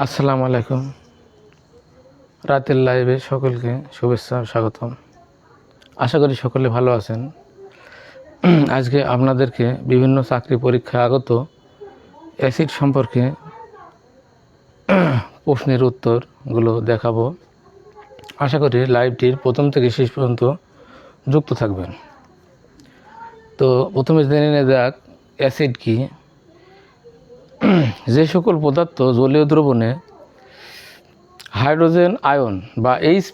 আসসালামু আলাইকুম। রাতের লাইভে সকলকে শুভেচ্ছা স্বাগতম। আশা করি সকলে ভালো আছেন। আজকে আপনাদেরকে বিভিন্ন চাকরি পরীক্ষায় আগত অ্যাসিড সম্পর্কে প্রশ্নের উত্তরগুলো দেখাবো। আশা করি লাইভটির প্রথম থেকে শেষ পর্যন্ত যুক্ত থাকবেন। তো প্রথমে জেনে নেওয়া যাক অ্যাসিড কি। যে সকল পদার্থ জলীয় দ্রবণে হাইড্রোজেন আয়ন বা H+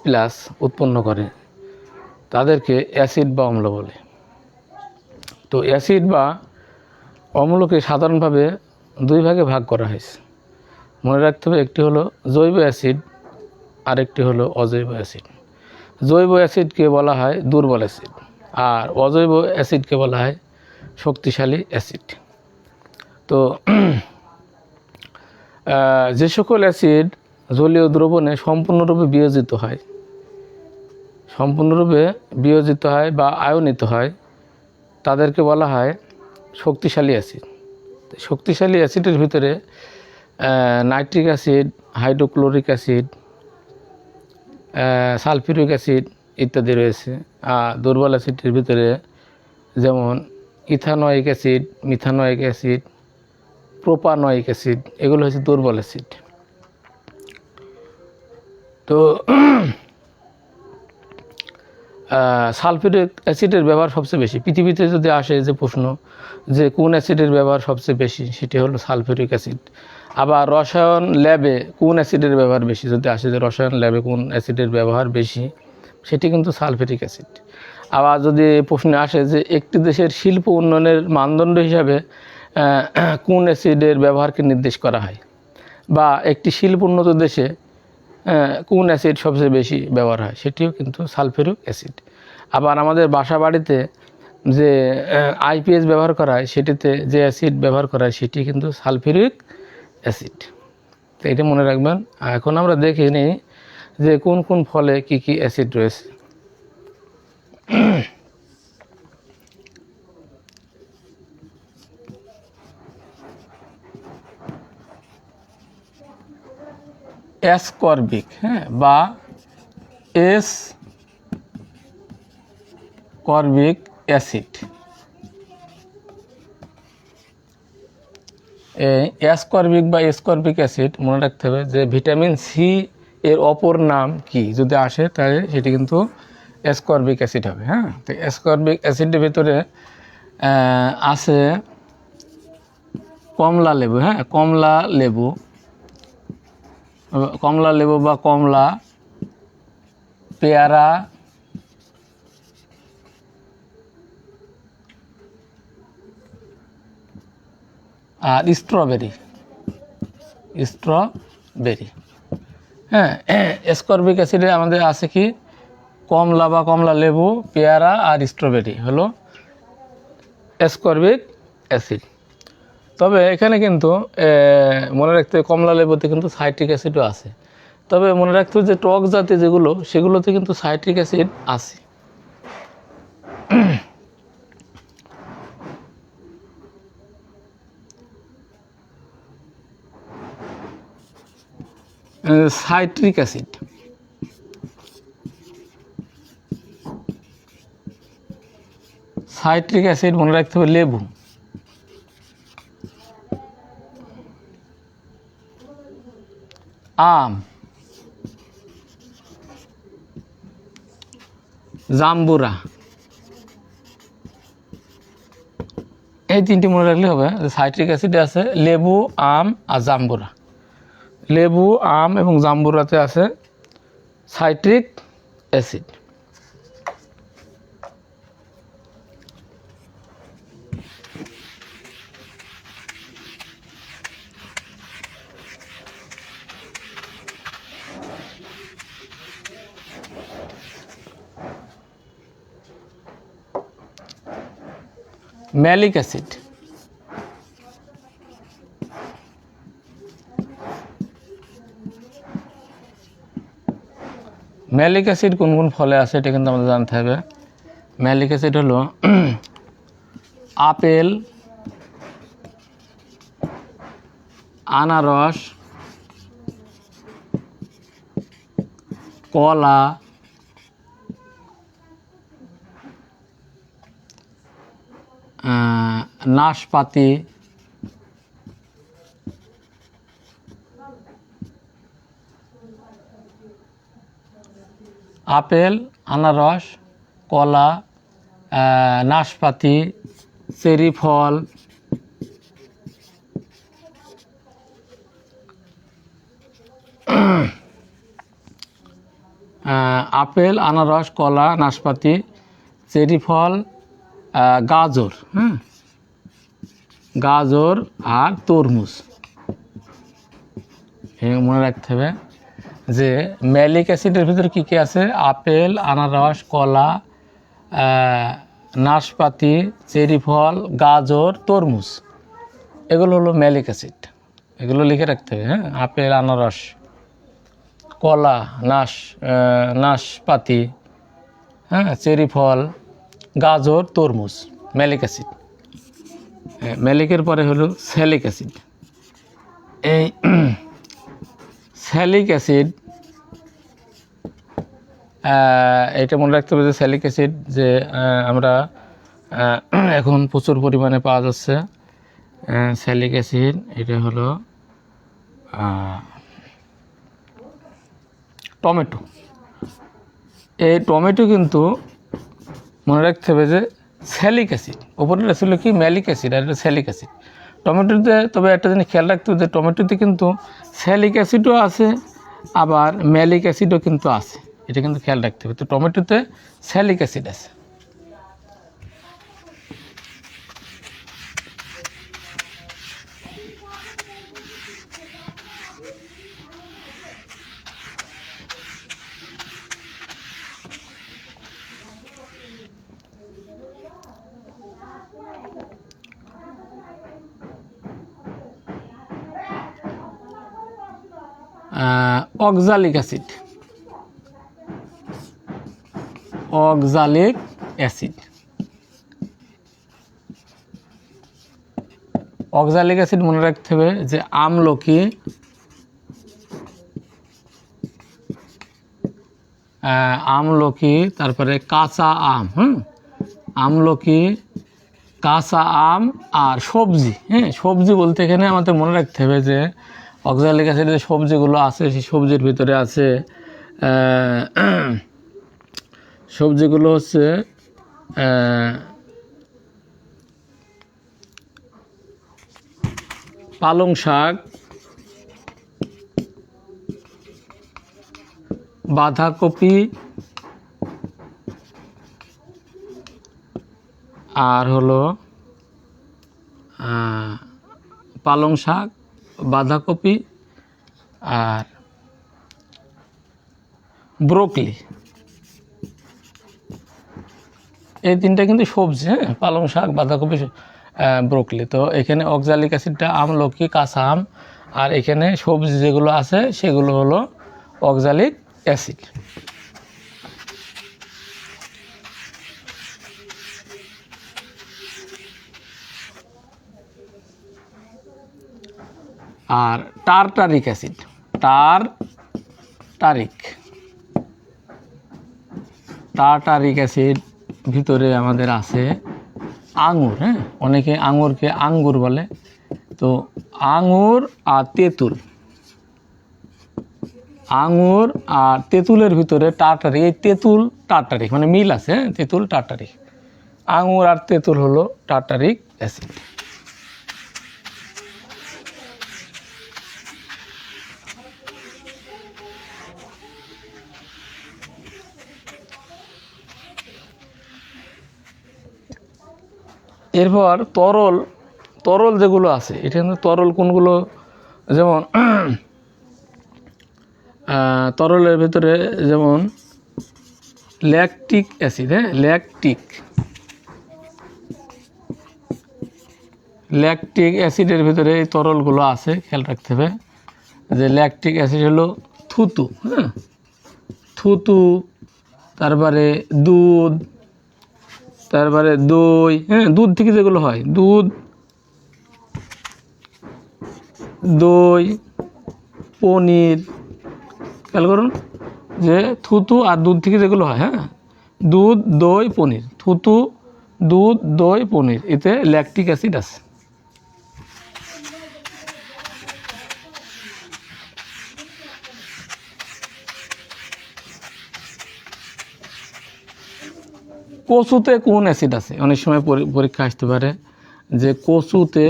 উৎপন্ন করে তাদেরকে অ্যাসিড বা অম্ল বলে। তো অ্যাসিড বা অম্লকে সাধারণভাবে দুই ভাগে ভাগ করা হয়েছে। মনে রাখতে হবে, একটি হলো জৈব অ্যাসিড আর একটি হলো অজৈব অ্যাসিড। জৈব অ্যাসিডকে বলা হয় দুর্বল অ্যাসিড আর অজৈব অ্যাসিডকে বলা হয় শক্তিশালী অ্যাসিড। তো যে সকল অ্যাসিড জলীয় দ্রবণে সম্পূর্ণরূপে বিয়োজিত হয় বা আয়নিত হয় তাদেরকে বলা হয় শক্তিশালী অ্যাসিড। শক্তিশালী অ্যাসিডের ভিতরে nitric acid, hydrochloric acid, sulphuric acid ইত্যাদি রয়েছে। আর দুর্বল অ্যাসিডের ভিতরে যেমন ethanoic acid, methanoic acid, propanoic acid, এগুলো হচ্ছে দুর্বল অ্যাসিড। তো সালফিউরিক অ্যাসিডের ব্যবহার সবচেয়ে বেশি। পৃথিবীতে যদি আসে যে প্রশ্ন যে কোন অ্যাসিডের ব্যবহার সবচেয়ে বেশি, সেটি হলো সালফিউরিক অ্যাসিড। আবার রসায়ন ল্যাবে কোন অ্যাসিডের ব্যবহার বেশি যদি আসে যে রসায়ন ল্যাবে কোন অ্যাসিডের ব্যবহার বেশি, সেটি কিন্তু সালফিউরিক অ্যাসিড। আবার যদি প্রশ্নে আসে যে একটি দেশের শিল্প উন্নয়নের মানদণ্ড হিসাবে কোন অ্যাসিডের ব্যবহারকে নির্দেশ করা হয়, বা একটি শিল্প উন্নত দেশে কোন অ্যাসিড সবচেয়ে বেশি ব্যবহার হয়, সেটিও কিন্তু সালফিউরিক অ্যাসিড। আবার আমাদের বাসা বাড়িতে যে আইপিএস ব্যবহার করা হয়, সেটিতে যে অ্যাসিড ব্যবহার করা হয় সেটি কিন্তু সালফিউরিক অ্যাসিড। তো এটা মনে রাখবেন। এখন আমরা দেখে নিই যে কোন কোন ফলে কি কি অ্যাসিড রয়েছে। অ্যাসকর্বিক বা এসকর্বিক অ্যাসিড। এই অ্যাসকর্বিক বা এসকর্বিক অ্যাসিড মনে রাখতে হবে যে ভিটামিন সি এর অপর নাম কি যদি আসে, তাহলে সেটি কিন্তু অ্যাসকর্বিক অ্যাসিড হবে। তো অ্যাসকর্বিক অ্যাসিডের ভিতরে আছে কমলা লেবু। কমলা লেবু বা কমলা, পেয়ারা, আর স্ট্রবেরি। অ্যাসকর্বিক অ্যাসিডে আমাদের আছে কি কমলা বা কমলা লেবু, পেয়ারা আর স্ট্রবেরি হলো অ্যাসকর্বিক অ্যাসিড। তবে এখানে কিন্তু মনে রাখতে হবে কমলা লেবুতে কিন্তু সাইট্রিক অ্যাসিডও আছে। তবে মনে রাখতে হবে যে টক জাতীয় যেগুলো, সেগুলোতে কিন্তু সাইট্রিক অ্যাসিড আছে। সাইট্রিক অ্যাসিড মনে রাখতে হবে লেবু, আম, জাম্বুরা, এই তিনটি মনে রাখলে হবে। সাইট্রিক অ্যাসিডে আছে লেবু, আম আর জাম্বুরা। লেবু, আম এবং জাম্বুরাতে আছে citric acid. Malic acid. Malic acid কোন কোন ফলে আছে এটা কিন্তু আমাদের জানতে হবে। ম্যালিক অ্যাসিড হলো আপেল, আনারস, কলা, নাশপাতি, আপেল, আনারস, কলা, নাশপাতি, চেরি ফল, আপেল, আনারস, কলা, নাশপাতি, চেরি ফল, গাজর, গাজর আর তরমুজ। মনে রাখতে হবে যে ম্যালিক অ্যাসিডের ভিতরে কী কী আছে? আপেল, আনারস, কলা, নাশপাতি, চেরি ফল, গাজর, তরমুজ, এগুলো হলো ম্যালিক অ্যাসিড। এগুলো লিখে রাখতে হবে। আপেল, আনারস, কলা, নাশপাতি, চেরি ফল, গাজর, তরমুজ, ম্যালিক অ্যাসিড। ম্যালিকের পরে হলো স্যালিক অ্যাসিড। এই স্যালিক অ্যাসিড, এটা মনে রাখতে হবে যে স্যালিক অ্যাসিড যে আমরা এখন প্রচুর পরিমাণে পাওয়া যাচ্ছে। স্যালিক অ্যাসিড এটা হলো টমেটো। এই টমেটো কিন্তু মনে রাখতে হবে যে স্যালিক অ্যাসিড, ওপরের ছিল কি ম্যালিক অ্যাসিড আর এটা স্যালিক অ্যাসিড টমেটোতে। তবে একটা জিনিস খেয়াল রাখতে হবে যে টমেটোতে কিন্তু স্যালিক অ্যাসিডও আছে, আবার ম্যালিক অ্যাসিডও কিন্তু আছে, এটা কিন্তু খেয়াল রাখতে হবে। তো টমেটোতে স্যালিক অ্যাসিড আছে। Oxalic acid, oxalic acid, oxalic acid মনে রাখতে হবে যে আমলকি, আমলকি, তারপরে কাঁচা আম, আমলকি, কাঁচা আম আর সবজি। সবজি বলতে এখানে আমাদের মনে রাখতে হবে যে অক্সালিক অ্যাসিডের যে সবজিগুলো আছে সেই সবজির ভিতরে আছে, সবজিগুলো হচ্ছে পালং শাক, বাঁধাকপি, আর হলো পালং শাক, বাঁধাকপি আর ব্রোকলি, এই তিনটা কিন্তু সবজি। পালং শাক, বাঁধাকপি, ব্রোকলি। তো এখানে অক্সালিক অ্যাসিডটা আমলকি, কাঁচা আম, আর এখানে সবজি যেগুলো আছে সেগুলো হলো অক্সালিক অ্যাসিড। আর টারটারিক অ্যাসিড, টারটারিক অ্যাসিড ভিতরে আমাদের আছে আঙুর। অনেকে আঙুরকে আঙ্গুর বলে। তো আঙুর আর তেঁতুল, আঙুর আর তেঁতুলের ভিতরে টারটারিক, এই তেঁতুল টারটারিক মানে মিল আছে। তেঁতুল টারটারিক, আঙুর আর তেঁতুল হলো টারটারিক অ্যাসিড। এরপর তরল যেগুলো আছে, এটা কিন্তু তরল কোনগুলো, যেমন তরলের ভিতরে যেমন ল্যাকটিক অ্যাসিড, ল্যাকটিক অ্যাসিডের ভিতরে এই তরলগুলো আছে। খেয়াল রাখতে হবে যে ল্যাকটিক অ্যাসিড হলো থুতু, থুতু, তারপরে দুধ, তারপরে দই, দুধ থেকে যেগুলো হয়, দুধ, দই, পনির, খেয়াল করুন, যে থুতু আর দুধ থেকে যেগুলো হয়, হ্যাঁ, দুধ, দই, পনির। থুতু, দুধ, দই, পনির, এতে ল্যাকটিক অ্যাসিড আছে। কচুতে কোন অ্যাসিড আছে? অনেক সময় পরীক্ষা আসতে পারে যে কচুতে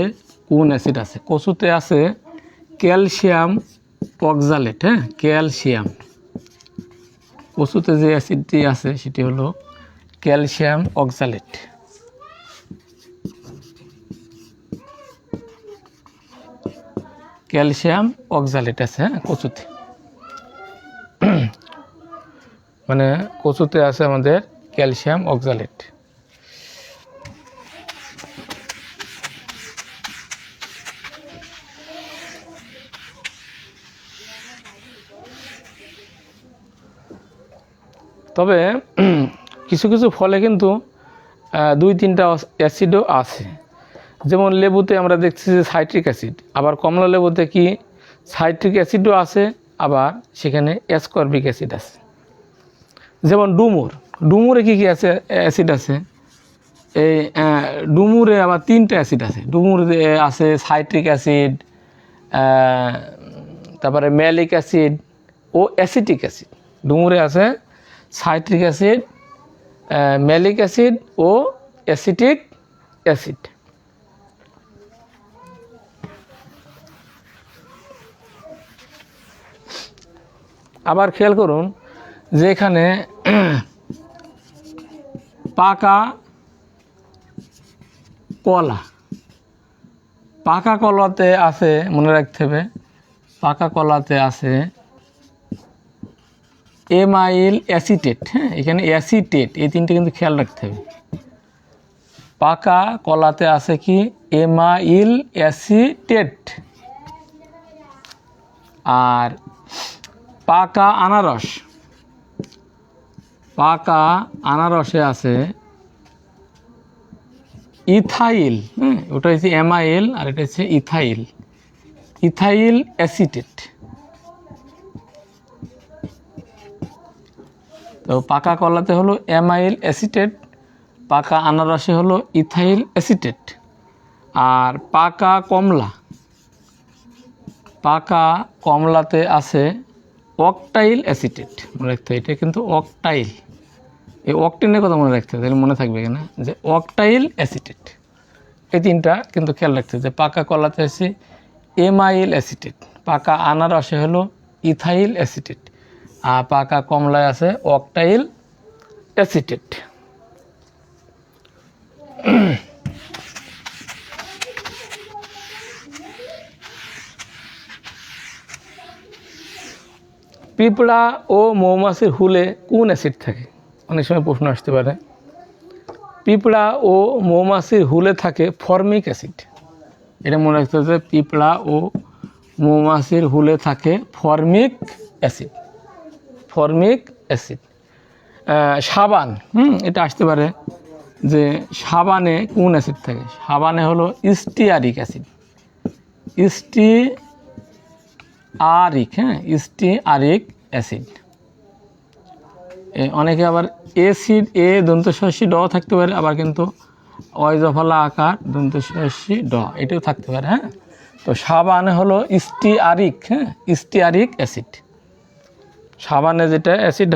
কোন অ্যাসিড আছে। কচুতে আছে ক্যালসিয়াম অক্সালেট। হ্যাঁ, ক্যালসিয়াম। কচুতে যে অ্যাসিডটি আছে সেটি হলো ক্যালসিয়াম অক্সালেট। ক্যালসিয়াম অক্সালেট আছে, হ্যাঁ, কচুতে। মানে কচুতে আছে আমাদের ক্যালসিয়াম অক্সালেট। তবে কিছু কিছু ফলে কিন্তু 2-3টা অ্যাসিডও আছে। যেমন লেবুতে আমরা দেখছি যে সাইট্রিক অ্যাসিড, আবার কমলা লেবুতে কি সাইট্রিক অ্যাসিডও আছে, আবার সেখানে অ্যাসকর্বিক অ্যাসিড আছে। যেমন ডুমুরে কি কি আছে? অ্যাসিড আছে। এই ডুমুরে আবার 3টা অ্যাসিড আছে। ডুমুরে আছে সাইট্রিক অ্যাসিড, তারপরে ম্যালিক অ্যাসিড ও অ্যাসিটিক অ্যাসিড। ডুমুরে আছে সাইট্রিক অ্যাসিড, ম্যালিক অ্যাসিড ও অ্যাসিটিক অ্যাসিড। আবার খেয়াল করুন যে এখানে পাকা কলাতে আছে, মনে রাখতে হবে, পাকা কলাতে আছে এমাইল অ্যাসিটেট। হ্যাঁ, এখানে অ্যাসিটেট, এই 3টে কিন্তু খেয়াল রাখতে হবে। পাকা কলাতে আছে কি এমাইল অ্যাসিটেট। আর পাকা আনারসে আছে ইথাইল। হ্যাঁ, ওটা হচ্ছে এমাইল আর এটা হচ্ছে ইথাইল অ্যাসিটেট। তো পাকা কলাতে হলো এমাইল অ্যাসিটেট, পাকা আনারসে হলো ইথাইল অ্যাসিটেট। আর পাকা কমলাতে আছে অকটাইল অ্যাসিটেট। মনে রাখতে হবে, এটা কিন্তু অকটাইল। এই অকটেনের কথা মনে রাখতে হবে, তাহলে মনে থাকবে কিনা যে অকটাইল অ্যাসিটেট। এই 3টা কিন্তু খেয়াল রাখতে হবে যে পাকা কলাতে আছে এমাইল অ্যাসিটেট, পাকা আনারসে হলো ইথাইল অ্যাসিটেট, আর পাকা কমলায় আছে অকটাইল অ্যাসিটেট। পিঁপড়া ও মৌমাছির হুলে কোন অ্যাসিড থাকে? অনেক সময় প্রশ্ন আসতে পারে। পিঁপড়া ও মৌমাছির হুলে থাকে ফর্মিক অ্যাসিড। এটা মনে রাখতে হবে, পিঁপড়া ও মৌমাছির হুলে থাকে ফর্মিক অ্যাসিড। সাবান, এটা আসতে পারে যে সাবানে কোন অ্যাসিড থাকে? সাবানে হলো স্টিয়ারিক অ্যাসিড। Stearic acid. অনেকে আবার অ্যাসিড দন্তস্বরী ড থাকতে পারে, আবার কিন্তু অয়জফলা আকার দন্তস্বরী ড এটাও থাকতে পারে। হ্যাঁ, তো সাবানে হলো স্টিয়ারিক অ্যাসিড। সাবানে যেটা অ্যাসিড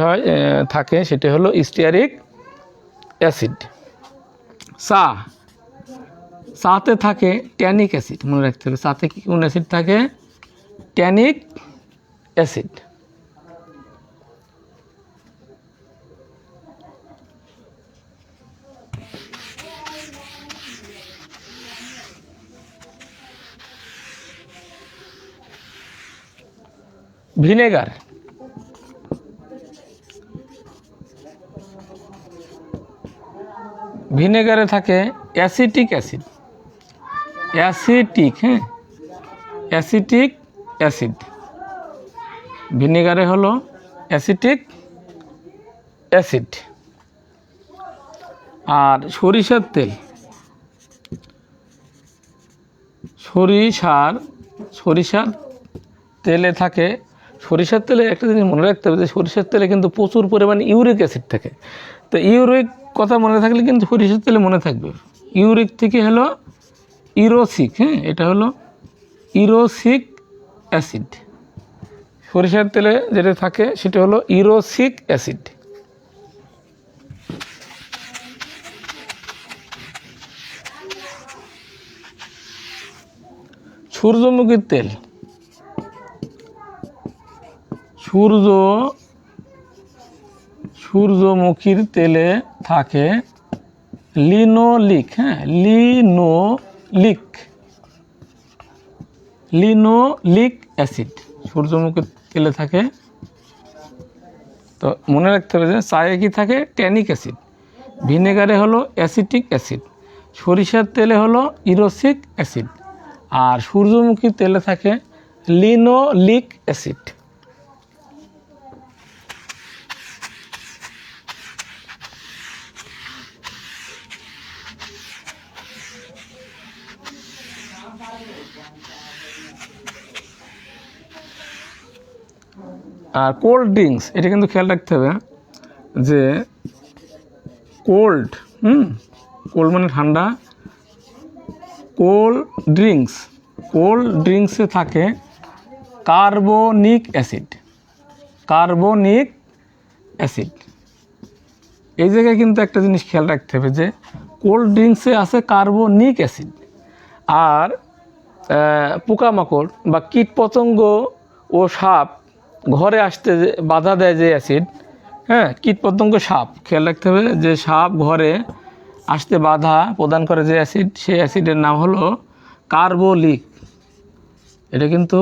থাকে সেটা হলো স্টিয়ারিক অ্যাসিড। চাতে থাকে ট্যানিক অ্যাসিড। মনে রাখতে হবে, চাতে কি কোন অ্যাসিড থাকে? Tannic acid. ভিনেগারে থাকে অ্যাসিটিক অ্যাসিড। ভিনেগারে হলো অ্যাসিটিক অ্যাসিড। আর সরিষার তেলে থাকে সরিষার তেলে একটা জিনিস মনে রাখতে হবে যে সরিষার তেলে কিন্তু প্রচুর পরিমাণে ইউরিক অ্যাসিড থাকে। তো ইউরিক কথা মনে থাকলে কিন্তু সরিষার তেলে মনে থাকবে। ইউরিক থেকে হলো ইরোসিক, হ্যাঁ, এটা হলো ইরোসিক অ্যাসিড। সরিষার তেলে যেটা থাকে সেটা হলো ইরোসিক অ্যাসিড। সূর্যমুখীর তেল, সূর্যমুখীর তেলে থাকে লিনোলিক, হ্যাঁ, লিনোলিক অ্যাসিড। সূর্যমুখীর তেলে থাকে, তো মনে রাখতে হবে যে চায়ে কি থাকে ট্যানিক অ্যাসিড, ভিনেগারে হলো অ্যাসিটিক অ্যাসিড, সরিষার তেলে হলো ইরোসিক অ্যাসিড, আর সূর্যমুখীর তেলে থাকে লিনোলিক অ্যাসিড। আর কোল্ড ড্রিঙ্কস, এটা কিন্তু খেয়াল রাখতে হবে যে কোল্ড মানে ঠান্ডা, কোল্ড ড্রিঙ্কসে থাকে কার্বনিক অ্যাসিড। এই জায়গায় কিন্তু একটা জিনিস খেয়াল রাখতে হবে যে কোল্ড ড্রিঙ্কসে আছে কার্বনিক অ্যাসিড। আর পোকামাকড় বা কীটপতঙ্গ ও সাপ ঘরে আসতে বাধা দেয় যে অ্যাসিড, হ্যাঁ, কীটপতঙ্গ সাপ, খেয়াল রাখতে হবে যে সাপ ঘরে আসতে বাধা প্রদান করে যে অ্যাসিড, সেই অ্যাসিডের নাম হলো কার্বলিক। এটা কিন্তু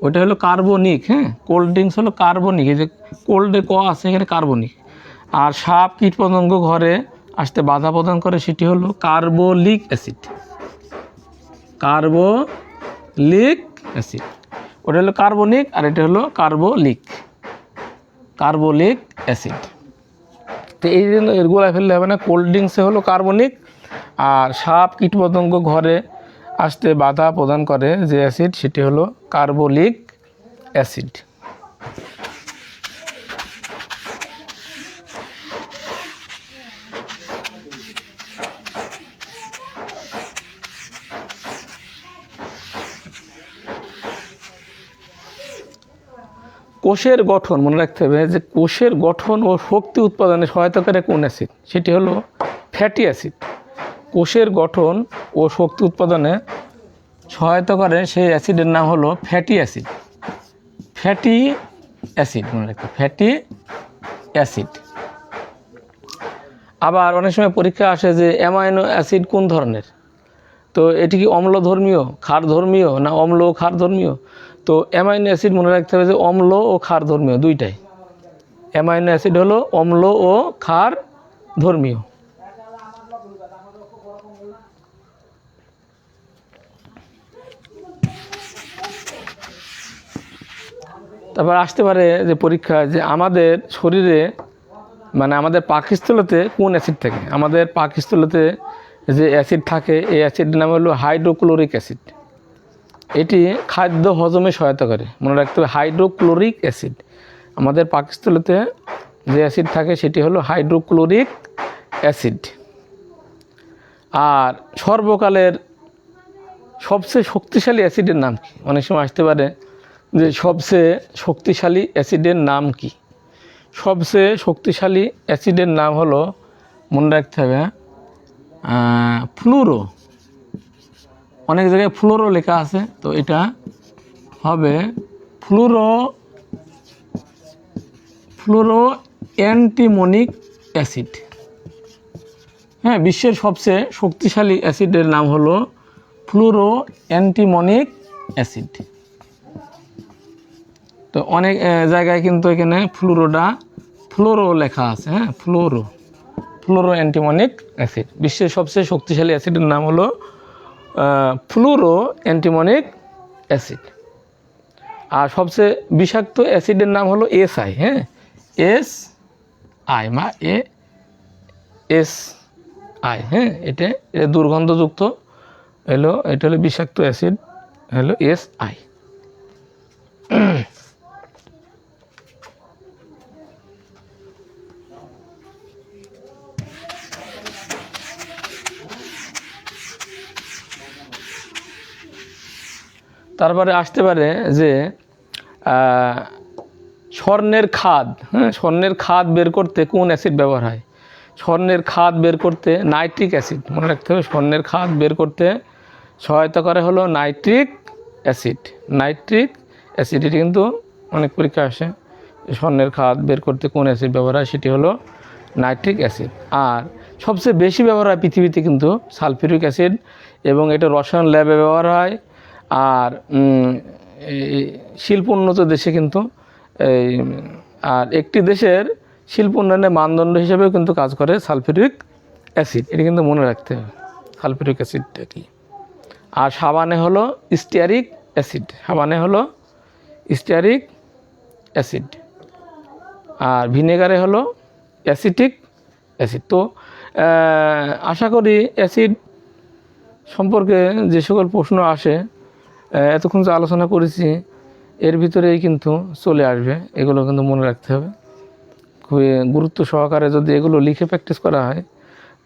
ওইটা হলো কার্বনিক, হ্যাঁ, কোল্ড ড্রিঙ্কস হলো কার্বনিক, এই যে কোল্ডে ক আছে এখানে কার্বনিক। আর সাপ কীটপতঙ্গ ঘরে আসতে বাধা প্রদান করে সেটি হলো কার্বলিক অ্যাসিড। ওটা হলো কার্বনিক আর এটা হলো কার্বলিক অ্যাসিড। তো এই জন্য এর গোলায় ফেললে হবে না, কোল্ড ড্রিঙ্কসে হলো কার্বনিক, আর সাপ কীটপতঙ্গ ঘরে আসতে বাধা প্রদান করে যে অ্যাসিড সেটি হলো কার্বলিক অ্যাসিড। কোষের গঠন মনে রাখতে হবে যে কোষের গঠন ও শক্তি উৎপাদনে সহায়তা করে কোন অ্যাসিড, সেটি হলো ফ্যাটি অ্যাসিড। কোষের গঠন ও শক্তি উৎপাদনে সহায়তা করে সেই অ্যাসিডের নাম হলো ফ্যাটি অ্যাসিড। মনে রাখতে, ফ্যাটি অ্যাসিড। আবার অনেক সময় পরীক্ষা আসে যে অ্যামাইনো অ্যাসিড কোন ধরনের, তো এটি কি অম্লধর্মীয়, ক্ষারধর্মীয় না অম্ল ও ক্ষারধর্মীয়? তো অ্যামাইনো অ্যাসিড মনে রাখতে হবে যে অম্ল ও ক্ষারধর্মীয় দুইটাই। অ্যামাইনো অ্যাসিড হলো অম্ল ও ক্ষারধর্মীয়। তারপর আসতে পারে যে পরীক্ষা যে আমাদের শরীরে মানে আমাদের পাকস্থলীতে কোন অ্যাসিড থাকে। আমাদের পাকস্থলীতে যে অ্যাসিড থাকে এই অ্যাসিডের নাম হলো হাইড্রোক্লোরিক অ্যাসিড। এটি খাদ্য হজমে সহায়তা করে, মনে রাখতে হবে হাইড্রোক্লোরিক অ্যাসিড। আমাদের পাকস্থলীতে যে অ্যাসিড থাকে সেটি হলো হাইড্রোক্লোরিক অ্যাসিড। আর সর্বকালের সবচেয়ে শক্তিশালী অ্যাসিডের নাম কি? অনেক সময় আসতে পারে যে সবচেয়ে শক্তিশালী অ্যাসিডের নাম কি? সবচেয়ে শক্তিশালী অ্যাসিডের নাম হলো, মনে রাখতে হবে, ফ্লুরো। অনেক জায়গায় ফ্লোরো লেখা আছে, তো এটা হবে ফ্লোরো অ্যান্টিমনিক অ্যাসিড। হ্যাঁ, বিশ্বের সবচেয়ে শক্তিশালী অ্যাসিডের নাম হলো ফ্লুরো অ্যান্টিমনিক অ্যাসিড। তো অনেক জায়গায় কিন্তু এখানে ফ্লোরো লেখা আছে, হ্যাঁ, ফ্লোরো অ্যান্টিমনিক অ্যাসিড। বিশ্বের সবচেয়ে শক্তিশালী অ্যাসিডের নাম হলো ফ্লুরো অ্যান্টিমনিক অ্যাসিড। আর সবচেয়ে বিষাক্ত অ্যাসিডের নাম হলো SI, হ্যাঁ, SI, হ্যাঁ, এটা দুর্গন্ধযুক্ত হলো, এটা হলো বিষাক্ত অ্যাসিড হলো SI। তারপরে আসতে পারে যে স্বর্ণের খাদ, হ্যাঁ, স্বর্ণের খাদ বের করতে কোন অ্যাসিড ব্যবহার হয়? স্বর্ণের খাদ বের করতে নাইট্রিক অ্যাসিড, মনে রাখতে হবে। স্বর্ণের খাদ বের করতে সহায়তা করে হলো নাইট্রিক অ্যাসিড। নাইট্রিক অ্যাসিড, এটি কিন্তু অনেক পরীক্ষা আসে। স্বর্ণের খাদ বের করতে কোন অ্যাসিড ব্যবহার হয়? সেটি হলো নাইট্রিক অ্যাসিড। আর সবচেয়ে বেশি ব্যবহার হয় পৃথিবীতে কিন্তু সালফিউরিক অ্যাসিড, এবং এটা রসায়ন ল্যাবে ব্যবহার হয়। আর শিল্প উন্নত দেশে কিন্তু আর একটি দেশের শিল্প উন্নয়নের মানদণ্ড হিসেবেও কিন্তু কাজ করে সালফিউরিক অ্যাসিড। এটি কিন্তু মনে রাখতে হবে সালফিউরিক অ্যাসিডটা কি। আর সাবানে হলো স্টিয়ারিক অ্যাসিড, সাবানে হলো স্টিয়ারিক অ্যাসিড। আর ভিনেগারে হলো অ্যাসিটিক অ্যাসিড। তো আশা করি অ্যাসিড সম্পর্কে যে সকল প্রশ্ন আসে এতক্ষণ যে আলোচনা করেছি এর ভিতরেই কিন্তু চলে আসবে, এগুলো কিন্তু মনে রাখতে হবে। খুবই গুরুত্ব সহকারে যদি এগুলো লিখে প্র্যাকটিস করা হয়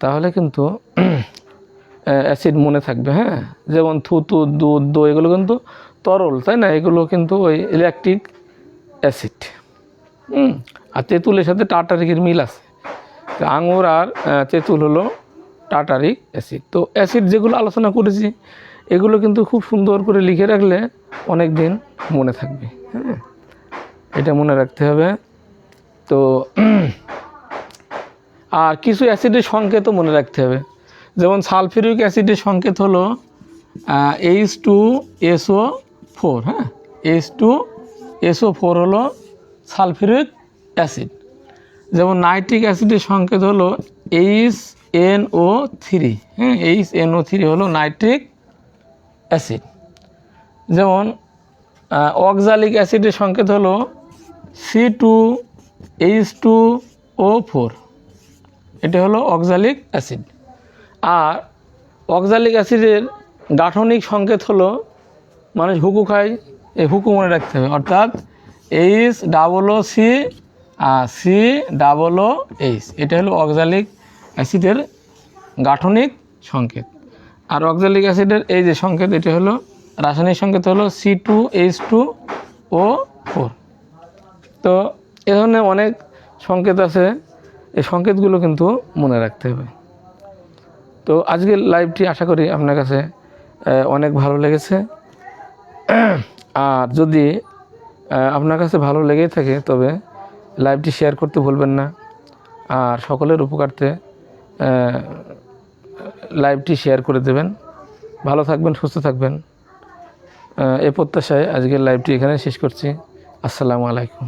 তাহলে কিন্তু অ্যাসিড মনে থাকবে। হ্যাঁ, যেমন থুতু, দুধ, দই এগুলো কিন্তু তরল, তাই না? এগুলো কিন্তু ওই ইলেকট্রিক অ্যাসিড। আর তেঁতুলের সাথে টার্টারিকের মিল আছে। আঙুর আর তেঁতুল হলো টার্টারিক অ্যাসিড। তো অ্যাসিড যেগুলো আলোচনা করেছি এগুলো কিন্তু খুব সুন্দর করে লিখে রাখলে অনেক দিন মনে থাকবে। হ্যাঁ, এটা মনে রাখতে হবে। তো আর কিছু অ্যাসিডের সংকেতও মনে রাখতে হবে। যেমন সালফিউরিক অ্যাসিডের সংকেত হলো H2SO4। হ্যাঁ, H2SO4 হলো সালফিউরিক অ্যাসিড। যেমন নাইট্রিক অ্যাসিডের সংকেত হলো HNO3। হ্যাঁ, HNO3 হলো নাইট্রিক অ্যাসিড। যেমন অক্সালিক অ্যাসিডের সংকেত হলো C2H2O4। এটা হলো অক্সালিক অ্যাসিড। আর অক্সালিক অ্যাসিডের গাঠনিক সংকেত হলো, মানুষ হুকু খায়, এই হুকু মনে রাখতে হবে, অর্থাৎ HCCOH। এটা হলো অক্সালিক অ্যাসিডের গাঠনিক সংকেত। আর অক্সালিক অ্যাসিডের এই যে সংকেত, এটা হলো রাসায়নিক সংকেত হলো C2H2O4। তো এ ধরনের অনেক সংকেত আছে, এই সংকেতগুলো কিন্তু মনে রাখতে হবে। তো আজকের লাইভটি আশা করি আপনার কাছে অনেক ভালো লেগেছে। আর যদি আপনার কাছে ভালো লেগেই থাকে তবে লাইভটি শেয়ার করতে ভুলবেন না। আর সকলের উপকার্থে লাইভটি শেয়ার করে দেবেন। ভালো থাকবেন, সুস্থ থাকবেন, এই প্রত্যাশায় আজকের লাইভটি এখানে শেষ করছি। আসসালামু আলাইকুম।